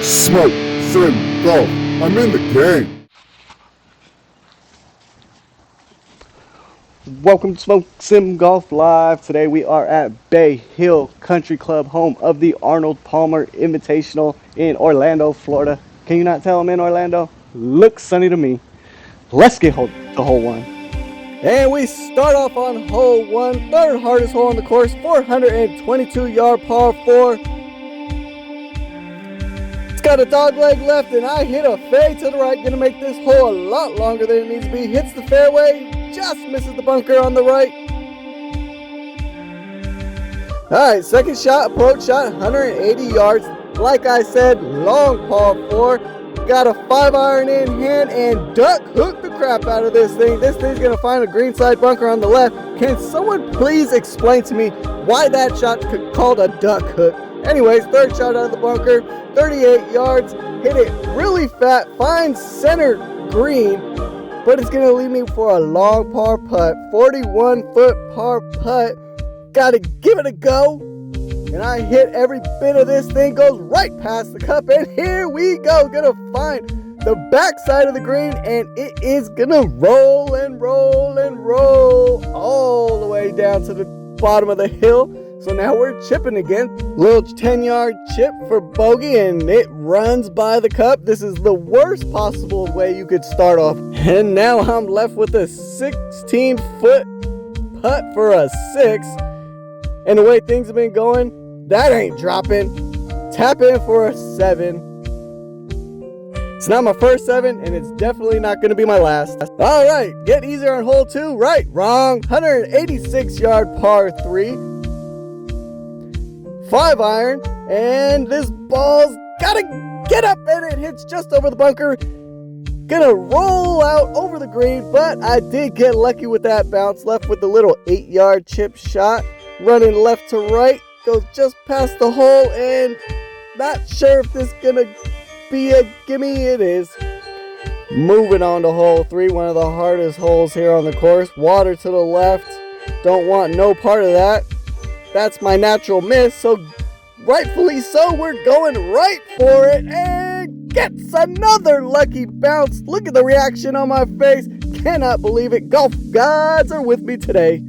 Smoke, Sim, Golf. I'm in the game. Welcome to Smoke Sim Golf Live. Today we are at Bay Hill Country Club, home of the Arnold Palmer Invitational in Orlando, Florida. Can you not tell I'm in Orlando? Looks sunny to me. Let's get the hole one. And we start off on hole one, third hardest hole on the course, 422-yard par 4. It's got a dog leg left, and I hit a fade to the right. Gonna make this hole a lot longer than it needs to be. Hits the fairway, just misses the bunker on the right. Alright, second shot, approach shot, 180 yards. Like I said, long par 4. Got a 5-iron in hand and duck hook the crap out of this thing. This thing's gonna find a greenside bunker on the left. Can someone please explain to me why that shot called a duck hook? Anyways, third shot out of the bunker, 38 yards. Hit it really fat, finds center green, but it's gonna leave me for a long par putt, 41-foot par putt. Gotta give it a go. And I hit every bit of this thing, goes right past the cup, and here we go. Gonna find the backside of the green, and it is gonna roll and roll and roll all the way down to the bottom of the hill. So now we're chipping again. Little 10-yard chip for bogey, and it runs by the cup. This is the worst possible way you could start off. And now I'm left with a 16-foot putt for a 6. And the way things have been going, that ain't dropping. Tap in for a 7. It's not my first 7, and it's definitely not going to be my last. All right, get easier on hole 2. Right, wrong. 186-yard par 3. 5-iron, and this ball's gotta get up, and it hits just over the bunker. Gonna roll out over the green, but I did get lucky with that bounce. Left with the little 8-yard chip shot. Running left to right, goes just past the hole, and not sure if this is gonna be a gimme. It is. Moving on to hole 3, one of the hardest holes here on the course. Water to the left, don't want no part of that. That's my natural miss, so rightfully so, we're going right for it, and gets another lucky bounce. Look at the reaction on my face. Cannot believe it. Golf gods are with me today.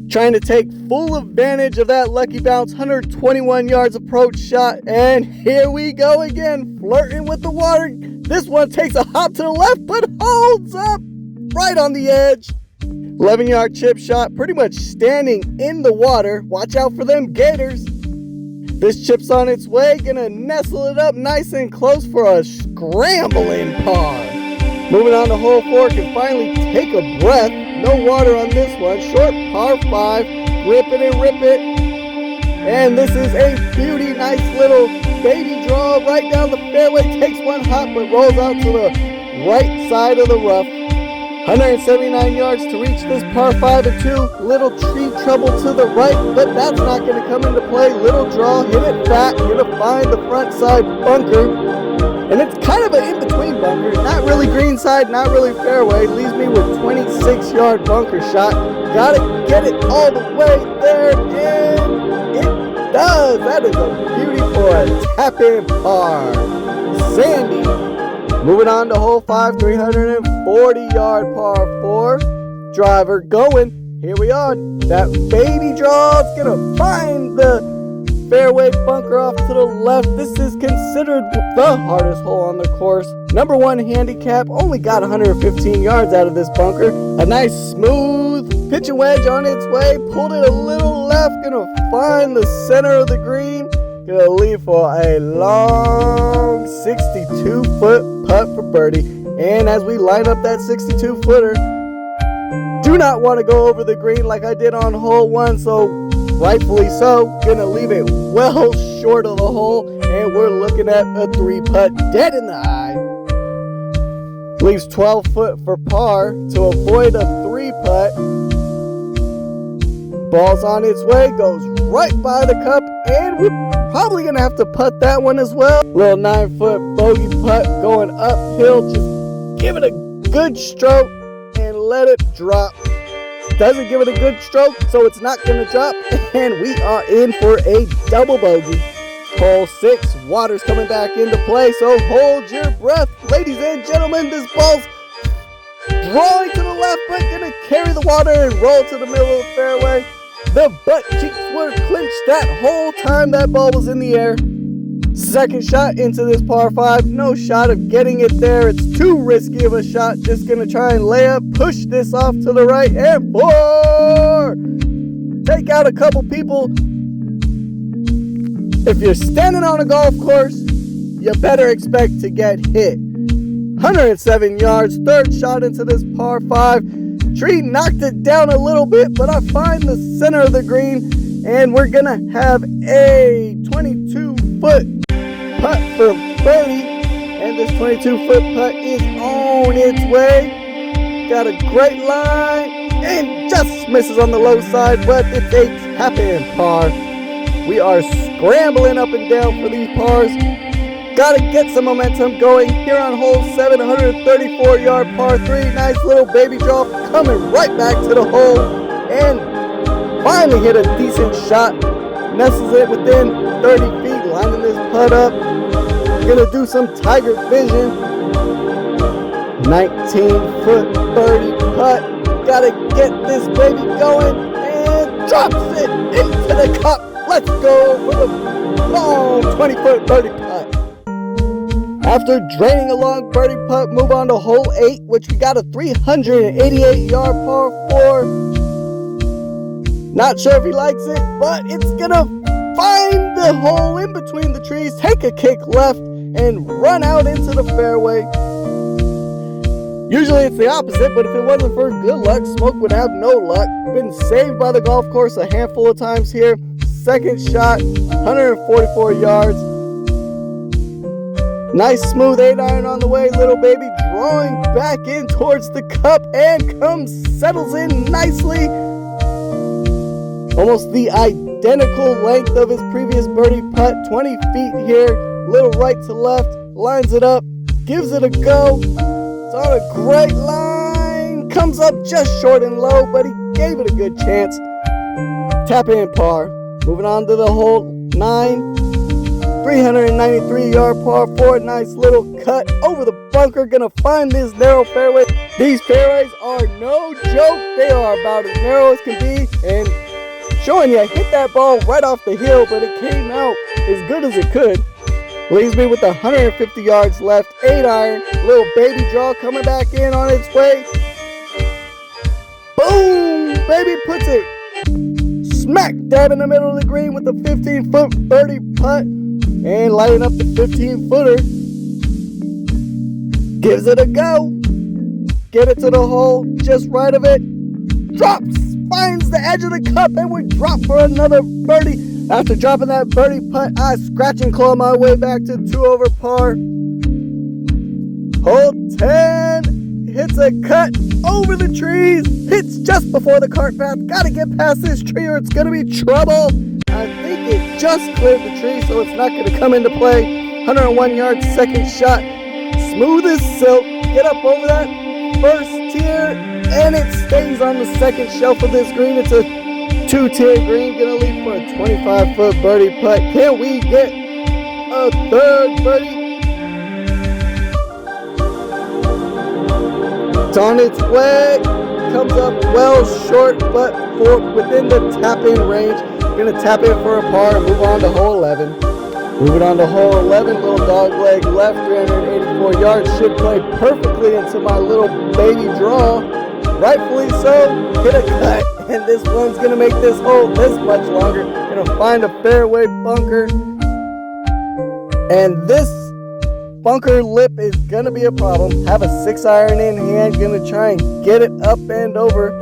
Trying to take full advantage of that lucky bounce. 121 yards approach shot, and here we go again, flirting with the water. This one takes a hop to the left, but holds up right on the edge. 11-yard chip shot, pretty much standing in the water. Watch out for them gators. This chip's on its way, gonna nestle it up nice and close for a scrambling par. Moving on to hole 4, can finally take a breath. No water on this one. Short par 5. Rip it and rip it. And this is a beauty. Nice little baby draw right down the fairway. Takes one hop, but rolls out to the right side of the rough. 179 yards to reach this par 5 and 2. Little tree trouble to the right, but that's not going to come into play. Little draw, hit it fat. Going to find the front side bunker. And it's kind of an in-between bunker. Not really green side, not really fairway. Leaves me with 26-yard bunker shot. Gotta get it all the way there, and it does. That is a beauty for a tap-in par. Sandy. Moving on to hole 5, 340-yard par 4. Driver going. Here we are. That baby draw is going to find the fairway bunker off to the left. This is considered the hardest hole on the course. Number 1 handicap. Only got 115 yards out of this bunker. A nice smooth pitch and wedge on its way. Pulled it a little left. Going to find the center of the green. Going to leave for a long 62-foot putt for birdie. And as we line up that 62-footer, do not want to go over the green like I did on hole 1, so rightfully so, gonna leave it well short of the hole, and we're looking at a 3-putt dead in the eye. Leaves 12 foot for par to avoid a 3-putt. Ball's on its way, goes right by the cup, and we're probably gonna have to putt that one as well. Little 9-foot bogey putt going uphill. Just give it a good stroke and let it drop. Doesn't give it a good stroke, so it's not going to drop, and we are in for a double bogey. Hole 6, water's coming back into play, so hold your breath. Ladies and gentlemen, this ball's drawing to the left, but gonna carry the water and roll to the middle of the fairway. The butt cheeks were clinched that whole time that ball was in the air. Second shot into this par 5, no shot of getting it there. It's too risky of a shot. Just gonna try and lay up, push this off to the right, and 4! Take out a couple people. If you're standing on a golf course, you better expect to get hit. 107 yards, third shot into this par 5. Tree knocked it down a little bit, but I find the center of the green, and we're gonna have a 22-foot putt for birdie, and this 22-foot putt is on its way. Got a great line, and just misses on the low side, but it's a tap-in par. We are scrambling up and down for these pars. Gotta get some momentum going here on hole 7, 134-yard par 3. Nice little baby draw coming right back to the hole, and finally hit a decent shot. Nestles it within 30 feet, lining this putt up. Gonna do some tiger vision. 19-foot birdie putt. Gotta get this baby going, and drops it into the cup. Let's go for the long 20-foot birdie putt. After draining a long birdie putt, move on to hole 8, which we got a 388-yard par 4. Not sure if he likes it, but it's gonna find the hole in between the trees, take a kick left, and run out into the fairway. Usually it's the opposite, but if it wasn't for good luck, Smoke would have no luck. Been saved by the golf course a handful of times here. Second shot, 144 yards. Nice smooth 8-iron on the way, little baby drawing back in towards the cup and settles in nicely. Almost the identical length of his previous birdie putt, 20 feet here, little right to left, lines it up, gives it a go. It's on a great line, comes up just short and low, but he gave it a good chance. Tap in par. Moving on to the hole 9, 393-yard par 4, nice little cut over the bunker, gonna find this narrow fairway. These fairways are no joke, they are about as narrow as can be, and showing you, hit that ball right off the hill, but it came out as good as it could. Leaves me with 150 yards left, 8-iron, little baby draw coming back in on its way. Boom, baby puts it smack dab in the middle of the green with a 15-foot birdie putt, and lighting up the 15-footer. Gives it a go. Get it to the hole, just right of it. Drops, finds the edge of the cup, and we drop for another birdie. After dropping that birdie putt, I scratch and claw my way back to 2 over par. Hole 10 hits a cut over the trees, hits just before the cart path. Gotta get past this tree or it's gonna be trouble. I think it just cleared the tree, so it's not gonna come into play. 101 yards, second shot, smooth as silk. Get up over that first tier, and it stays on the second shelf of this green. It's a 2-tier green, gonna leave for a 25-foot birdie putt. Can we get a third birdie? It's on its way, comes up well short, but within the tap-in range. Gonna tap in for a par and move on to hole 11. Moving on to hole 11, little dog leg left, 384 yards, should play perfectly into my little baby draw. Rightfully so, hit a cut, and this one's gonna make this hole this much longer. Gonna find a fairway bunker, and this bunker lip is gonna be a problem. Have a 6-iron in hand, gonna try and get it up and over.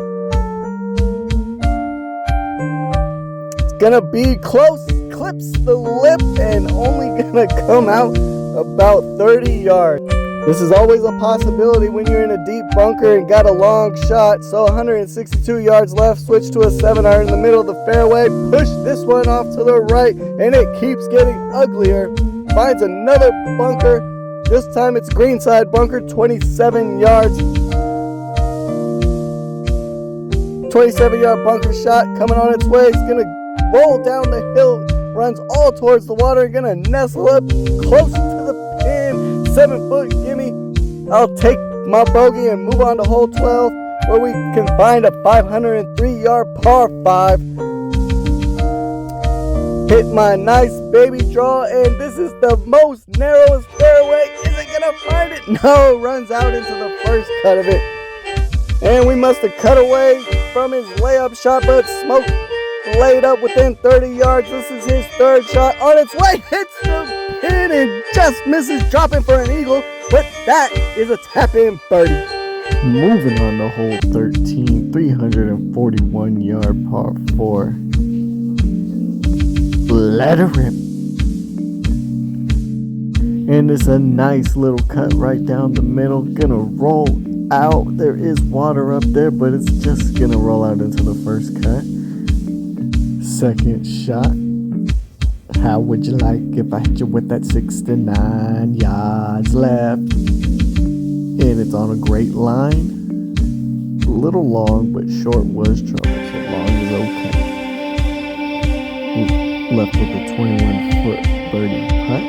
It's gonna be close, clips the lip, and only gonna come out about 30 yards. This is always a possibility when you're in a deep bunker and got a long shot. So 162 yards left, switch to a 7-iron in the middle of the fairway, push this one off to the right, and it keeps getting uglier. Finds another bunker. This time it's greenside bunker, 27 yards. 27-yard bunker shot coming on its way. It's going to roll down the hill runs all towards the water, gonna nestle up close to the pin. 7-foot gimme. I'll take my bogey and move on to hole 12, where we can find a 503-yard par 5. Hit my nice baby draw, and this is the most narrowest fairway. Is it gonna find it? No, runs out into the first cut of it. And we must have cut away from his layup shot, but Smoke laid up within 30 yards. This is his third shot on its way. Hits the pin and just misses, dropping for an eagle. But that is a tap-in birdie. Moving on to hole 13, 341-yard par 4. Let it rip. And it's a nice little cut right down the middle. Gonna roll out. There is water up there, but it's just gonna roll out into the first cut. Second shot. How would you like if I hit you with that 69 yards left? And it's on a great line. A little long, but short was trouble, so long is okay. Left with a 21-foot birdie putt.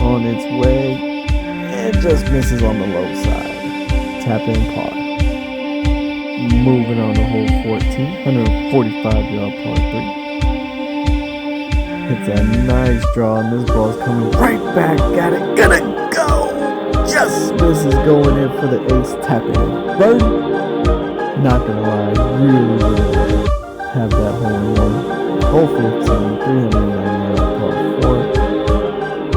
On its way, and just misses on the low side. Tap in par. Moving on to hole 14, 145-yard par 3. It's a nice draw, and this ball's coming right back at it. Gonna go! Just misses, going in for the ace. Tap in birdie. Not gonna lie, really have that hole in one. Hole 15, 390-yard par 4.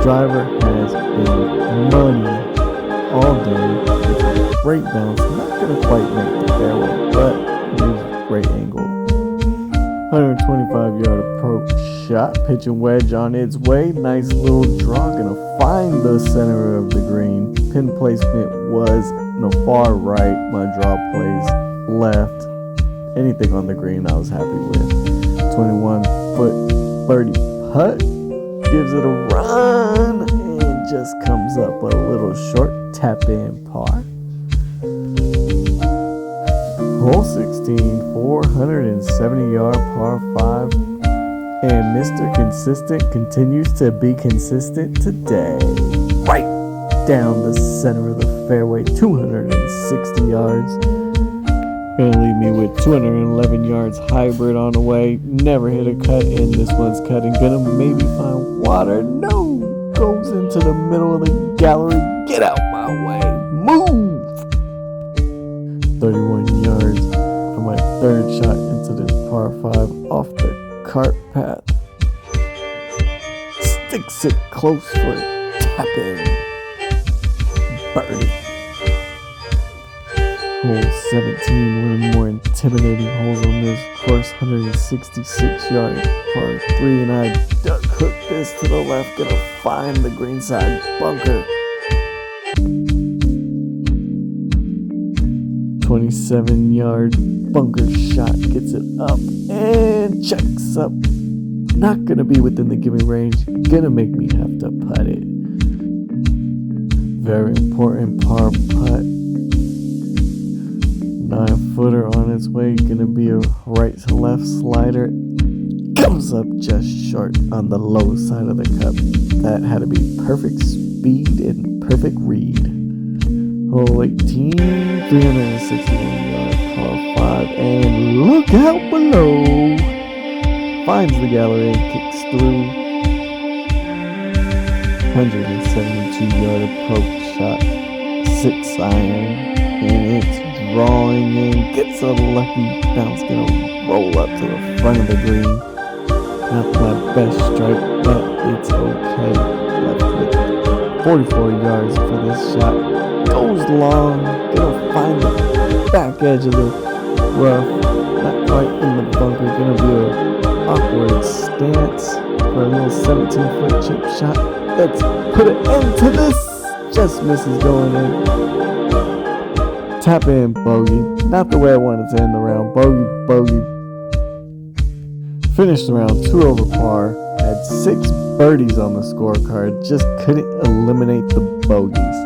Driver has been money all day. It's a great bounce. Not gonna quite make the fairway, but it was a great angle. 125-yard approach shot. Pitch and wedge on its way. Nice little draw. Gonna find the center of the green. Pin placement was in the far right. My draw plays left. Anything on the green I was happy with. 21-foot birdie putt. Gives it a run and just comes up a little short. Tap in par. Hole 16, 470-yard par 5. And Mr. Consistent continues to be consistent today. Right down the center of the fairway, 260 yards. Gonna leave me with 211 yards hybrid on the way. Never hit a cut, and this one's cutting. Gonna maybe find water. No! Goes into the middle of the gallery. Get out my way. Move! 31 yards for my third shot into this par 5 off the cart path. Sticks it close for a tap in birdie. Hole 17, one of the more intimidating holes on this course, 166-yard par 3, and I duck hook this to the left, gonna find the greenside bunker. 27-yard bunker shot, gets it up and checks up. Not gonna be within the gimme range, gonna make me have to putt it. Very important par putt. 9-footer on its way, gonna be a right to left slider. Comes up just short on the low side of the cup. That had to be perfect speed and perfect read. Hole 18, 361-yard par 5, and look out below. Finds the gallery and kicks through. 172-yard approach shot, 6 iron, and it's drawing in, gets a lucky bounce, gonna roll up to the front of the green. Not my best strike, but it's okay. Left with 44 yards for this shot. Goes long, gonna find the back edge of the rough. Not quite in the bunker, gonna be an awkward stance for a little 17-foot chip shot. Let's put an end to this. Just misses going in. Tap in bogey. Not the way I wanted to end the round. Bogey, bogey. Finished the round 2 over par. Had 6 birdies on the scorecard. Just couldn't eliminate the bogeys.